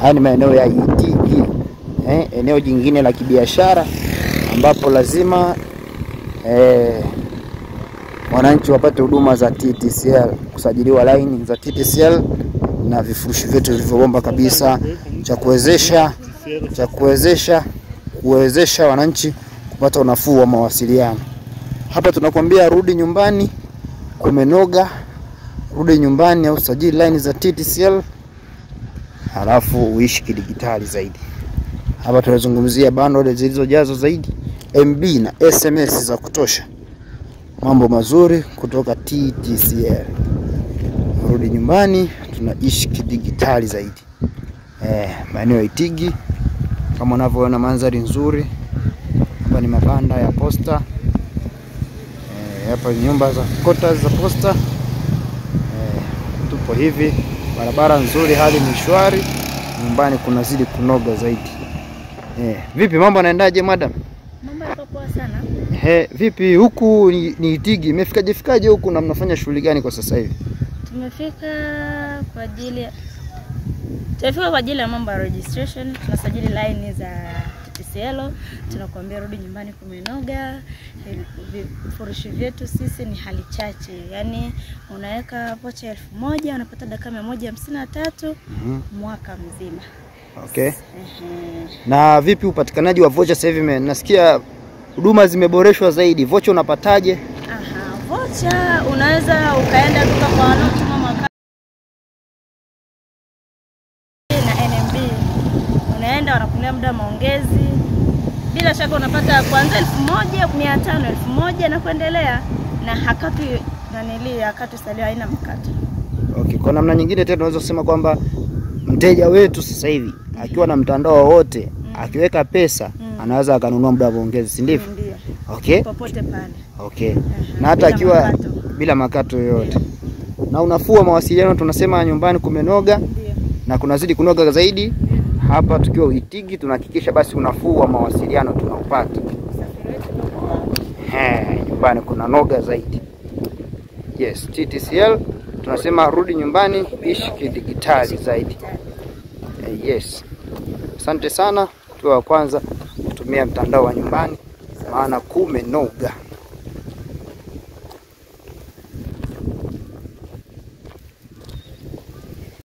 Haya ni maeneo ya Itigi, eneo jingine la kibiashara ambapo lazima wananchi wapate huduma za TTCL, kusajiliwa line za TTCL na vifurushi vyetu vilivyobomba kabisa cha kuwezesha wananchi kupata unafuu wa mawasiliano. Hapa tunakwambia rudi nyumbani kumenoga, rudi nyumbani au sajili line za TTCL halafu uishi kidigitali zaidi. Hapa tunazungumzia bundle zilizojazwa zaidi, MB na SMS za kutosha. Mambo mazuri kutoka TTCL. Rudi nyumbani, tunaishi kidigitali zaidi. Maeneo ya Itigi kama unavyoona, mandhari nzuri. Hapa ni mabanda ya posta. Hapa ni nyumba za quarters za posta. Tupo hivi, barabara nzuri, hali ni shwari. Nyumbani kunazidi kunoga zaidi. Vipi mambo yanaendaje madam? Mambo yako poa sana. Vipi huku ni Itigi, imefikaje huku na mnafanya shughuli gani kwa sasa hivi? Tumefika kwa ajili ya mambo ya registration, tunasajili line za TTCL, tunakuambia rudi nyumbani kumenoga. Vifurushi vyetu sisi ni hali chache. Yaani unaweka pocha 1000 unapata dakika 153 mwaka mzima. Okay. Na vipi upatikanaji wa vocha sasa hivi? Nasikia huduma zimeboreshwa zaidi. Vocha unapataje? Vocha unaweza ukaenda duka kwa wanaotuma makadi na NMB. Unaenda wanakunia muda maongezi. Bila shaka unapata kuanzia 1500, 1000 na kuendelea, na hakati salia haina mkato. Okay, kwa namna nyingine tena unaweza kusema kwamba mteja wetu sasa hivi akiwa na mtandao wote akiweka pesa anaweza akanunua muda wa maongezi, si ndivyo? Ndio. Okay. Popote pale. Okay. Na hata akiwa bila makato yoyote. Na unafuu wa mawasiliano tunasema nyumbani kumenoga. Ndio. Na kunazidi kunoga zaidi. Hapa tukiwa Itigi tunahakikisha basi unafuu wa mawasiliano tunaupata. Nyumbani kuna noga zaidi. Yes, TTCL tunasema rudi nyumbani, ishi kidigitali zaidi. Yes. Asante sana, tuwe wa kwanza kutumia mtandao wa nyumbani maana kumenoga.